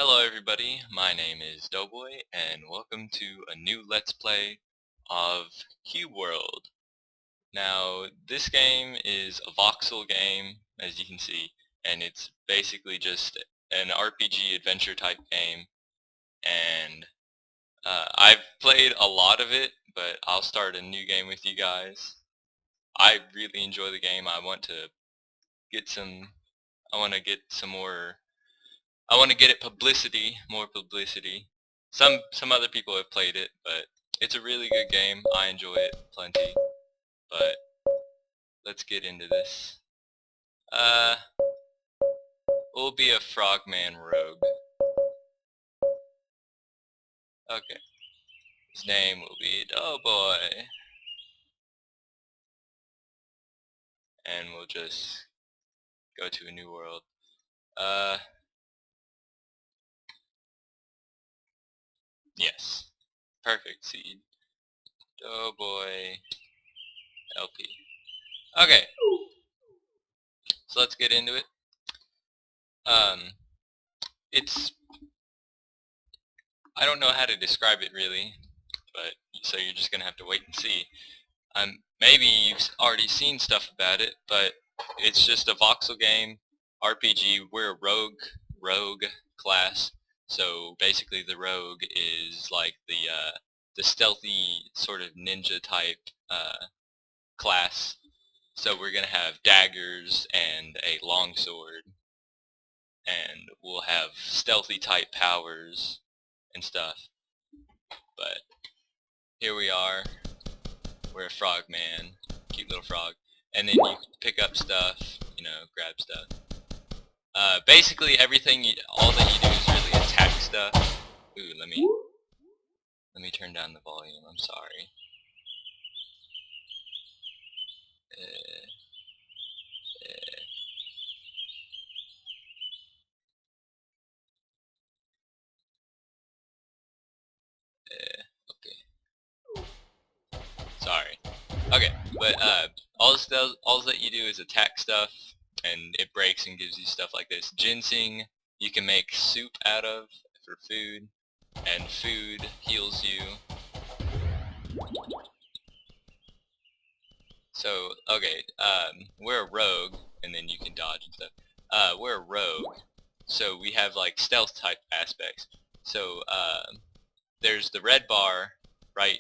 Hello everybody, my name is Doughboy and welcome to a new Let's Play of Cube World. Now this game is a voxel game, as you can see, and it's basically just an RPG adventure type game, and I've played a lot of it, but I'll start a new game with you guys. I really enjoy the game. Get some I want to get some more I want to get it more publicity. Some other people have played it, but it's a really good game. I enjoy it plenty. But let's get into this. Uh, we'll be a frogman rogue. Okay. His name will be Doughboy. And we'll just go to a new world. Yes. Perfect seed. Doughboy LP. Okay. So let's get into it. It's I don't know how to describe it really, but so you're just gonna have to wait and see. Maybe you've already seen stuff about it, but it's just a voxel game, RPG. We're a rogue class, so basically the rogue is like the stealthy sort of ninja type class. So we're gonna have daggers and a longsword, and we'll have stealthy type powers and stuff. But here we are. We're a frog man, cute little frog, and then you pick up stuff, grab stuff. Basically all that you do is really attack stuff. Ooh, let me turn down the volume. I'm sorry. Okay. Sorry. Okay, but all that you do is attack stuff, and it breaks and gives you stuff like this. Ginseng, you can make soup out of for food, and food heals you. So, okay, we're a rogue, and then you can dodge and stuff. We're a rogue, so we have like stealth type aspects. So, there's the red bar right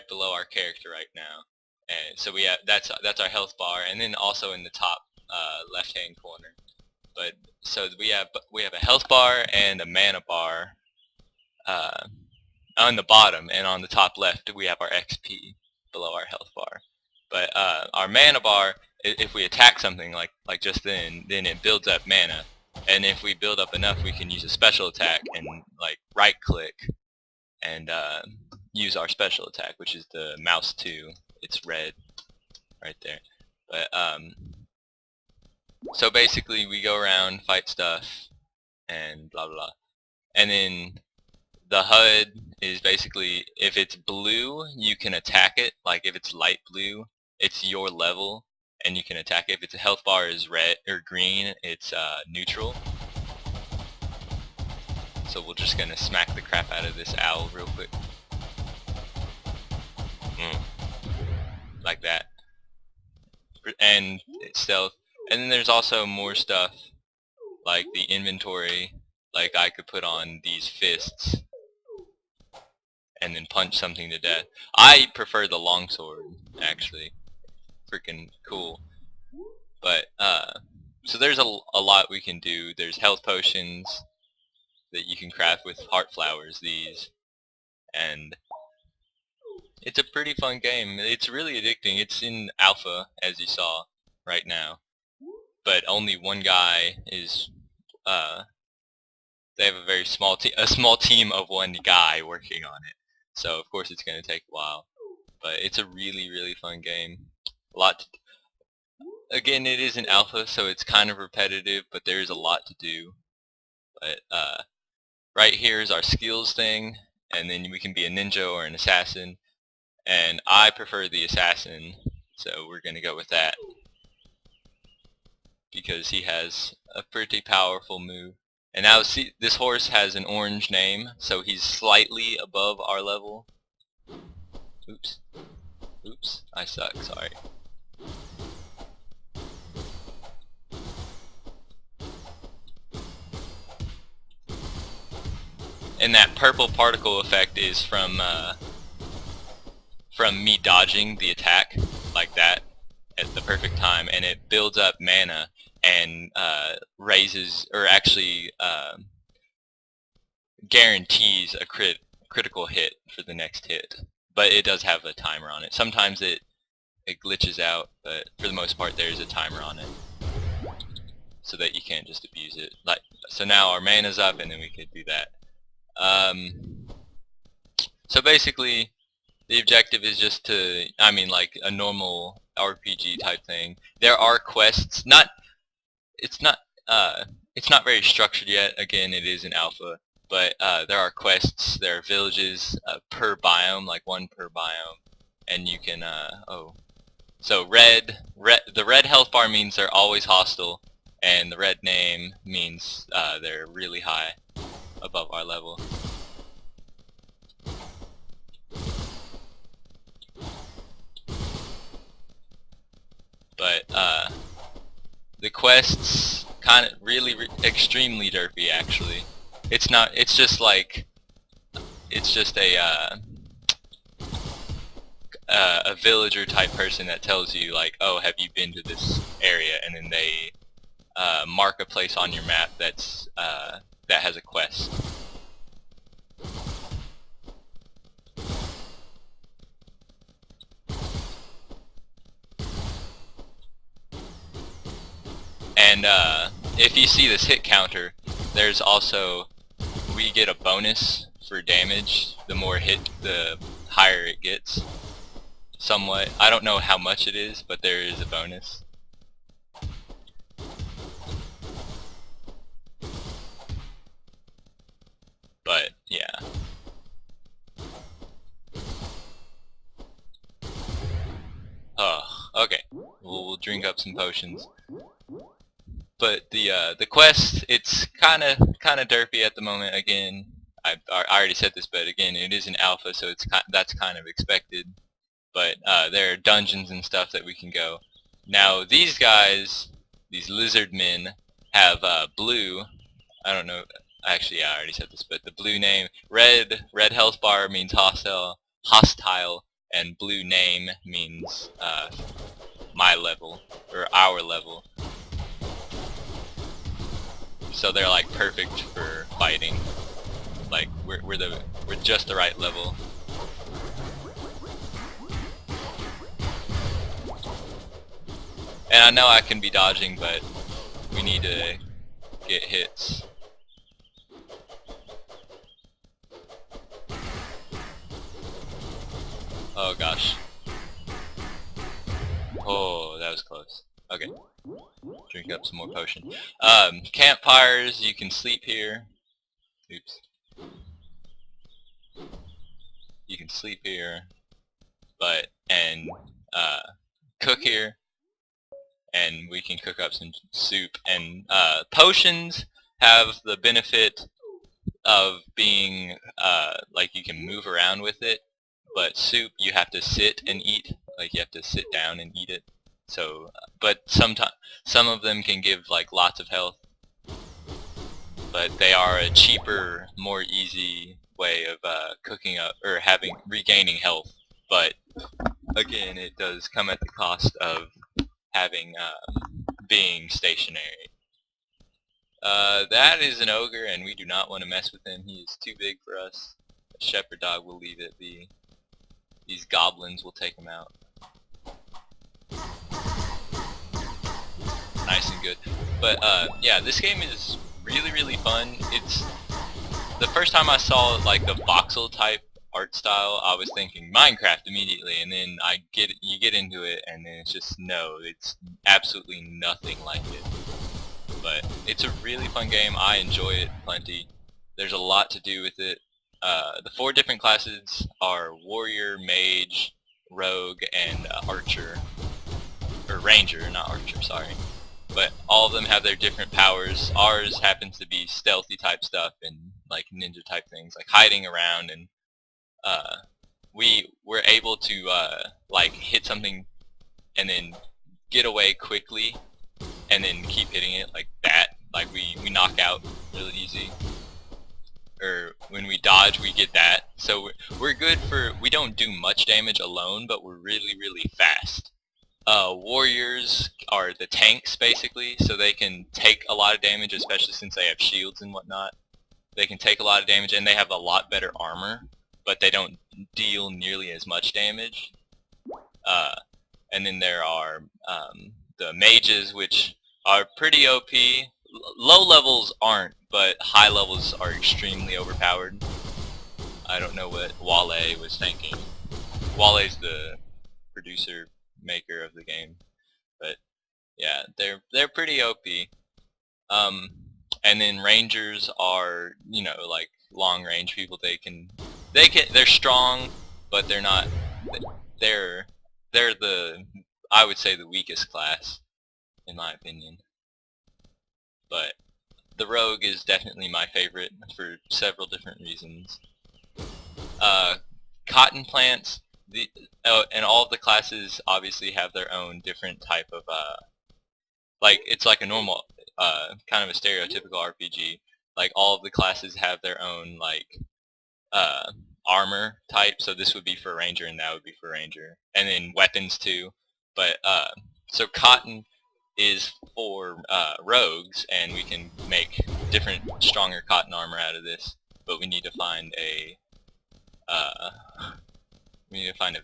below our character right now, and so we have that's our health bar, and then also in the top left hand corner. But so we have a health bar and a mana bar on the bottom, and on the top left we have our XP below our health bar. But our mana bar, if we attack something like just then it builds up mana, and if we build up enough, we can use a special attack and like right click and use our special attack, which is the mouse 2. It's red right there. But so basically we go around, fight stuff, and blah blah blah. And then the HUD is basically, if it's blue, you can attack it. Like if it's light blue, it's your level, and you can attack it. If its health bar is red or green, it's neutral. So we're just gonna smack the crap out of this owl real quick. Like that. And it's stealth. And then there's also more stuff, like the inventory. Like I could put on these fists and then punch something to death. I prefer the longsword, actually. Freaking cool. But so there's a lot we can do. There's health potions that you can craft with heart flowers, these, and it's a pretty fun game. It's really addicting. It's in alpha, as you saw right now, but only one guy is they have a very small team of one guy working on it, so of course it's going to take a while, but it's a really fun game. A lot to Again, it is an alpha, so it's kind of repetitive, but there's a lot to do. But right here is our skills thing, and then we can be a ninja or an assassin, and I prefer the assassin, so we're going to go with that because he has a pretty powerful move. And now see, this horse has an orange name, so he's slightly above our level. Oops. Oops, I suck, sorry. And that purple particle effect is from me dodging the attack like that at the perfect time, and it builds up mana and raises, or actually guarantees a critical hit for the next hit. But it does have a timer on it. Sometimes it glitches out, but for the most part there is a timer on it, so that you can't just abuse it. Like, so now our mana's up, and then we could do that. So basically, the objective is just to, like a normal RPG type thing. There are quests. It's not very structured yet. Again, it is an alpha, but there are quests. There are villages per biome, like one per biome, and you can. So the red health bar means they're always hostile, and the red name means they're really high above our level. But the quests kind of really extremely derpy actually. It's not. It's just like a villager type person that tells you like, oh, have you been to this area, and then they mark a place on your map that's that has a quest. And if you see this hit counter, there's also, we get a bonus for damage. The more hit, the higher it gets. Somewhat. I don't know how much it is, but there is a bonus. But yeah. Oh, okay. We'll drink up some potions. But the quest, it's kind of derpy at the moment. Again, I already said this, but again, it is an alpha, so that's kind of expected. But there are dungeons and stuff that we can go. Now these guys, these lizard men, have blue. I don't know. Actually, yeah, I already said this, but the blue name, red health bar means hostile, and blue name means my level or our level. So they're like perfect for fighting. Like we're just the right level. And I know I can be dodging, but we need to get hits. Oh gosh. Oh, that was close. Okay. Drink up some more potion. Campfires, you can sleep here. Oops. You can sleep here, and cook here, and we can cook up some soup. And potions have the benefit of being like you can move around with it, but soup you have to sit and eat. Like you have to sit down and eat it. So, but some of them can give like lots of health, but they are a cheaper, more easy way of cooking up or regaining health. But again, it does come at the cost of having being stationary. That is an ogre, and we do not want to mess with him. He is too big for us. A shepherd dog will leave it be. These goblins will take him out. Nice and good. But yeah, this game is really fun. It's the first time I saw like the voxel type art style, I was thinking Minecraft immediately, and then you get into it, and then it's just it's absolutely nothing like it. But it's a really fun game. I enjoy it plenty. There's a lot to do with it. The 4 different classes are warrior, mage, rogue, and archer. Or ranger, not archer, sorry. but all of them have their different powers. Ours happens to be stealthy type stuff and like ninja type things, like hiding around, and uh, we're able to like hit something and then get away quickly and then keep hitting it like that. Like we knock out really easy. Or when we dodge, we get that. So we're good for, we don't do much damage alone, but we're really, really fast. Warriors are the tanks, basically, so they can take a lot of damage, especially since they have shields and whatnot. They can take a lot of damage, and they have a lot better armor, but they don't deal nearly as much damage. And then there are the mages, which are pretty OP. Low levels aren't, but high levels are extremely overpowered. I don't know what Wollay was thinking. Wallay's the producer, maker of the game, but yeah, they're pretty OP. And then rangers are, you know, like long range people. They're strong, but they're not. They're the, I would say, the weakest class, in my opinion. But the rogue is definitely my favorite for several different reasons. Cotton plants, and all of the classes obviously have their own different type of like, it's like a normal kind of a stereotypical RPG. Like all of the classes have their own like armor type, so this would be for ranger and that would be for ranger, and then weapons too. But so cotton is for rogues, and we can make different stronger cotton armor out of this, but we need to find a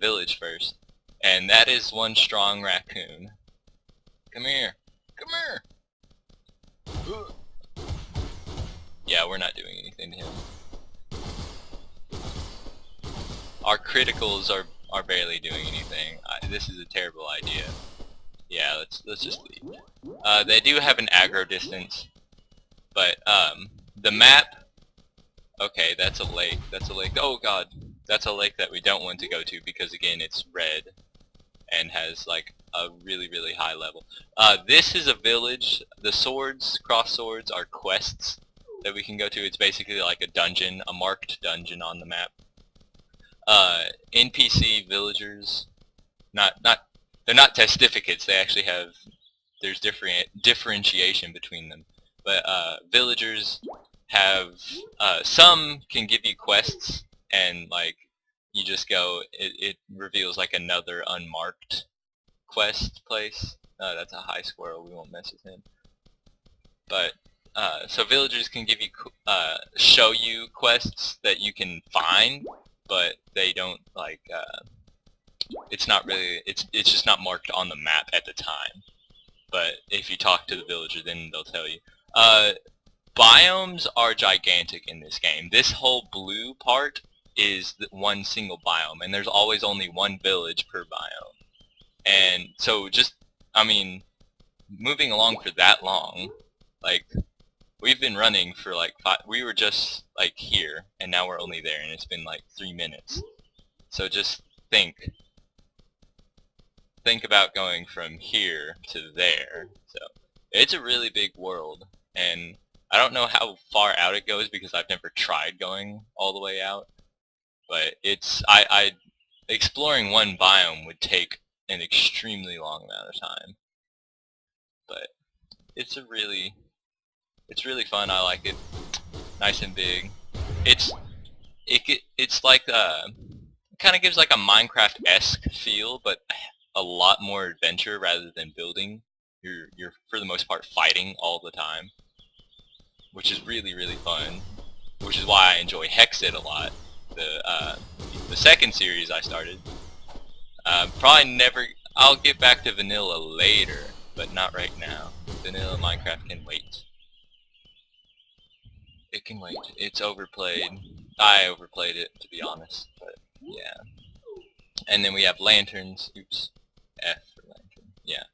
village first, and that is one strong raccoon. Come here, come here. Yeah, we're not doing anything to him. Our criticals are barely doing anything. This is a terrible idea. Yeah, let's just leave. They do have an aggro distance, but the map. Okay, that's a lake. That's a lake. Oh god, that's a lake that we don't want to go to because again, it's red and has like a really, really high level. This is a village. The swords, cross swords, are quests that we can go to. It's basically like a dungeon, a marked dungeon on the map. NPC villagers, they're not testificates. They actually have, there's differentiation between them. But villagers have, some can give you quests, and like you just go, it reveals like another unmarked quest place. That's a high squirrel, we won't mess with him. But so villagers can give you show you quests that you can find, but they don't like it's not really, it's just not marked on the map at the time. But if you talk to the villager, then they'll tell you. Biomes are gigantic in this game. This whole blue part is one single biome, and there's always only one village per biome. And so just, I mean, moving along for that long, like, we've been running for like we were just like here, and now we're only there, and it's been like 3 minutes. So just think about going from here to there. So it's a really big world, and I don't know how far out it goes because I've never tried going all the way out. But it's exploring one biome would take an extremely long amount of time. But it's really fun. I like it. Nice and big. It's like kind of gives like a Minecraft-esque feel, but a lot more adventure rather than building. You're for the most part fighting all the time, which is really, really fun. Which is why I enjoy Hexed a lot. The second series I started. Probably never. I'll get back to vanilla later, but not right now. Vanilla Minecraft can wait. It can wait. It's overplayed. I overplayed it, to be honest, but yeah. And then we have lanterns. Oops. F for lantern. Yeah.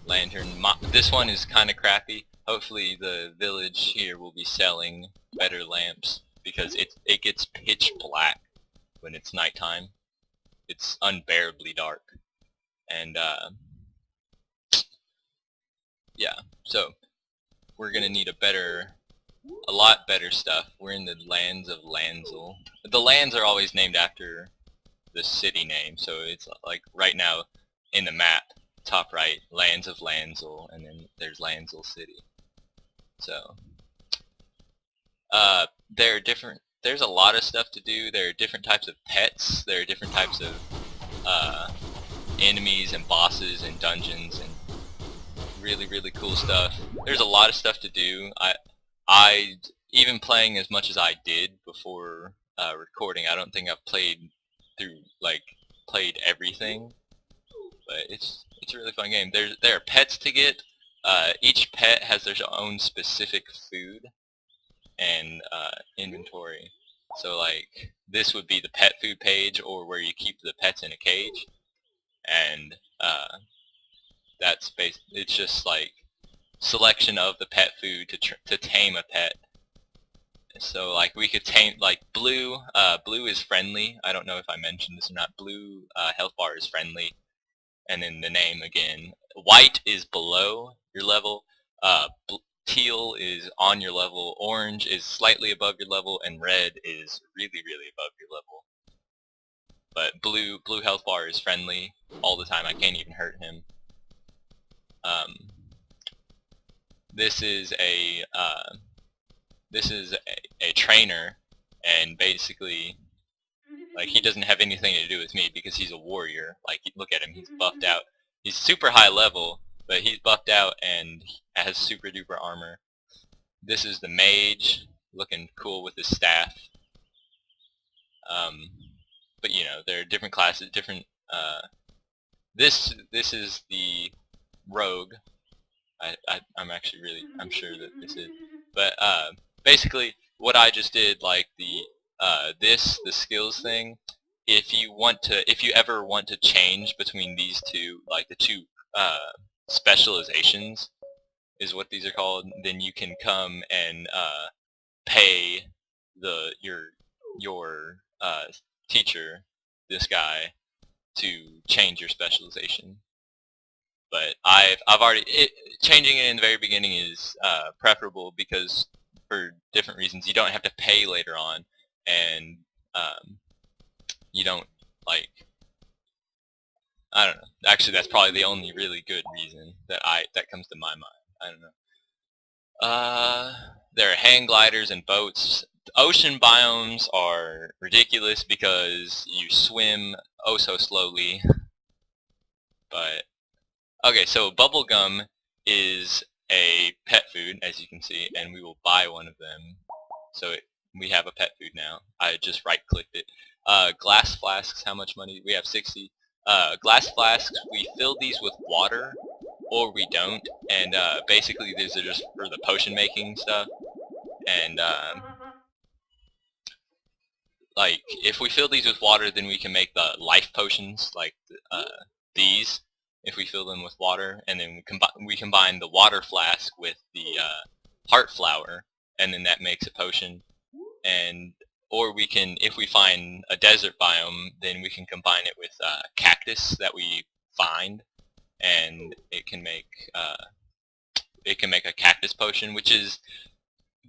Lantern. This one is kind of crappy. Hopefully the village here will be selling better lamps, because it gets pitch black when it's nighttime. It's unbearably dark. And yeah, so we're gonna need a lot better stuff. We're in the lands of Lansel. The lands are always named after the city name, so it's like right now in the map, top right, lands of Lansel, and then there's Lansel City. So there are different. There's a lot of stuff to do. There are different types of pets. There are different types of uh, enemies and bosses and dungeons and really cool stuff. There's a lot of stuff to do. I even playing as much as I did before recording, I don't think I've played through played everything, but it's a really fun game. There are pets to get. Each pet has their own specific food and inventory. So like this would be the pet food page, or where you keep the pets in a cage, and it's just like selection of the pet food to tame a pet. So like we could tame like blue. Blue is friendly. I don't know if I mentioned this or not. Blue health bar is friendly, and then the name again. White is below your level. Teal is on your level. Orange is slightly above your level, and red is really above your level. But blue health bar is friendly all the time. I can't even hurt him. This is a trainer, and basically like he doesn't have anything to do with me because he's a warrior. Like look at him, he's buffed out. He's super high level, but he's buffed out and has super duper armor. This is the mage, looking cool with his staff. But you know, there are different classes, different. This is the rogue. I'm sure that this is, but basically what I just did, like the skills thing. If you ever want to change between these two, like the two specializations, is what these are called, then you can come and pay your teacher, this guy, to change your specialization. But I've already changing it in the very beginning is preferable because for different reasons you don't have to pay later on, and you don't like I don't know. Actually, that's probably the only really good reason that comes to my mind. I don't know. There are hang gliders and boats. Ocean biomes are ridiculous because you swim oh so slowly. But okay, so bubblegum is a pet food, as you can see, and we will buy one of them. So we have a pet food now. I just right-clicked it. Glass flasks, how much money? We have 60. Glass flasks, we fill these with water, or we don't, and basically these are just for the potion making stuff. And like if we fill these with water, then we can make the life potions, like these. If we fill them with water, and then we combine the water flask with the heart flower, and then that makes a potion. And or we can, if we find a desert biome, then we can combine it with cactus that we find, and it can make a cactus potion, which is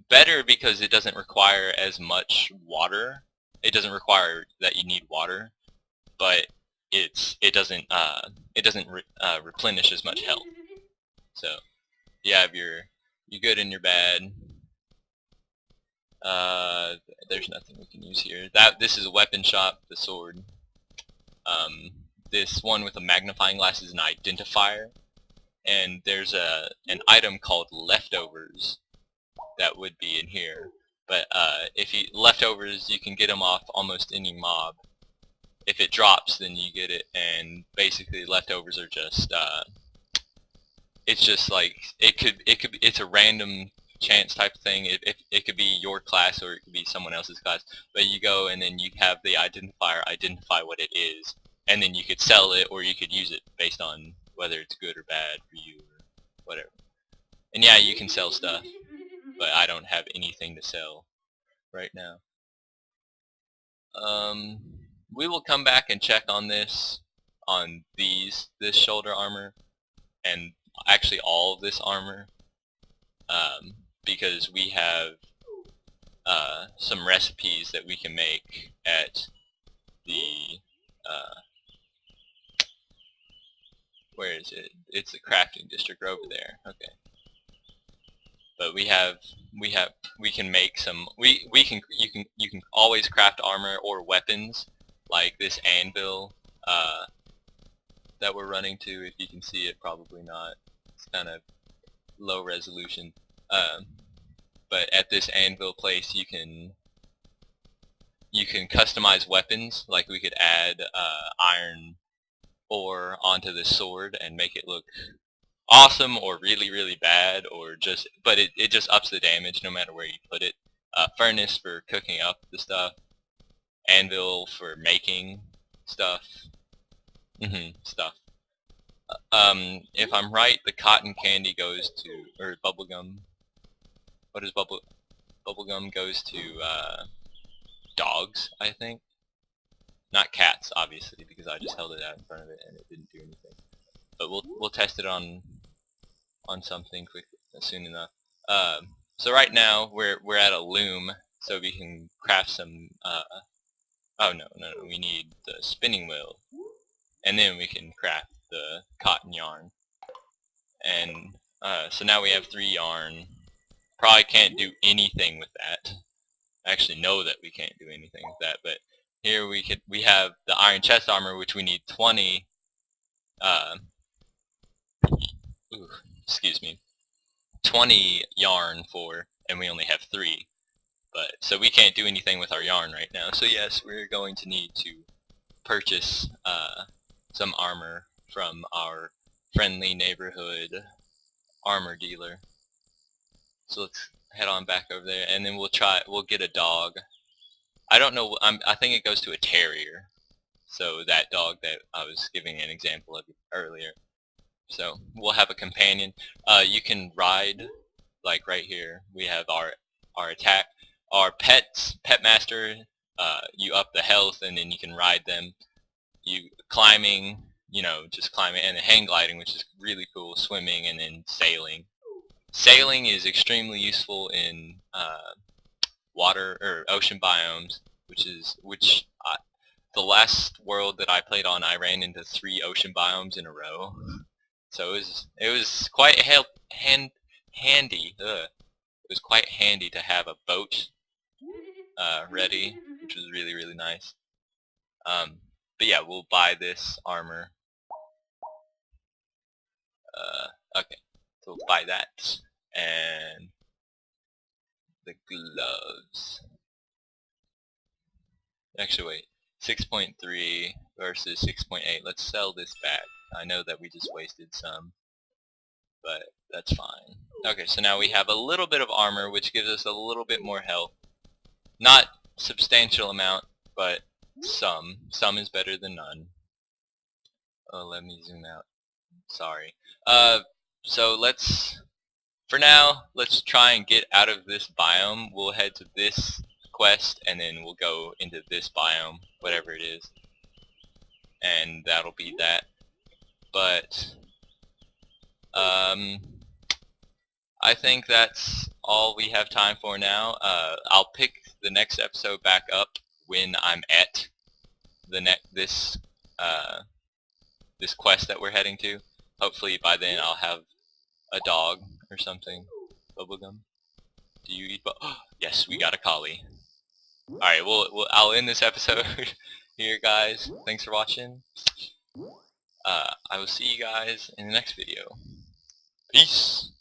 better because it doesn't require as much water. It doesn't require that you need water, but it doesn't replenish as much health. So you have your good and your bad. There's nothing we can use here. This is a weapon shop. The sword. This one with a magnifying glass is an identifier, and there's an item called leftovers that would be in here. But leftovers, you can get them off almost any mob. If it drops, then you get it, and basically leftovers are just it's just like it's a random chance type of thing. It could be your class or it could be someone else's class, but you go and then you have the identifier identify what it is, and then you could sell it or you could use it based on whether it's good or bad for you or whatever. And yeah, you can sell stuff, but I don't have anything to sell right now. We will come back and check on this shoulder armor, and actually all of this armor, because we have some recipes that we can make at the where is it? It's the crafting district over there. Okay. But we can make some you can always craft armor or weapons like this anvil that we're running to. If you can see it, probably not. It's kind of low resolution. But at this anvil place you can customize weapons. Like we could add iron ore onto this sword and make it look awesome or really really bad, or just it just ups the damage no matter where you put it. Furnace for cooking up the stuff, anvil for making stuff. Stuff. If I'm right, the cotton candy goes to, or bubblegum. What is bubblegum goes to dogs, I think. Not cats, obviously, because I just held it out in front of it and it didn't do anything. But we'll test it on something quickly, soon enough. So right now we're at a loom, so we can craft some. Oh no, we need the spinning wheel, and then we can craft the cotton yarn. And so now we have 3 yarn. Probably can't do anything with that. I actually know that we can't do anything with that, but here we have the iron chest armor, which we need 20. Excuse me, 20 yarn for, and we only have 3. But so we can't do anything with our yarn right now. So yes, we're going to need to purchase some armor from our friendly neighborhood armor dealer. So let's head on back over there, and then we'll get a dog. I don't know, I think it goes to a terrier. So that dog that I was giving an example of earlier. So we'll have a companion. You can ride, like right here. We have our attack. Our pets, pet master, you up the health and then you can ride them. You climbing, just climbing, and hang gliding, which is really cool. Swimming, and then sailing. Sailing is extremely useful in water or ocean biomes, the last world that I played on, I ran into 3 ocean biomes in a row. So it was quite handy. It was quite handy to have a boat ready, which was really really nice. But yeah, we'll buy this armor. Okay, so we'll buy that and the gloves. Actually, wait. 6.3 versus 6.8. Let's sell this back. I know that we just wasted some, but that's fine. Okay, so now we have a little bit of armor, which gives us a little bit more health. Not substantial amount, but some. Some is better than none. Oh, let me zoom out. Sorry. So for now, let's try and get out of this biome. We'll head to this quest, and then we'll go into this biome, whatever it is, and that'll be that. But I think that's all we have time for now. I'll pick the next episode back up when I'm at this quest that we're heading to. Hopefully by then I'll have a dog or something. Bubblegum, do you eat yes, we got a collie. Alright, I'll end this episode here, guys. Thanks for watching. I will see you guys in the next video. Peace!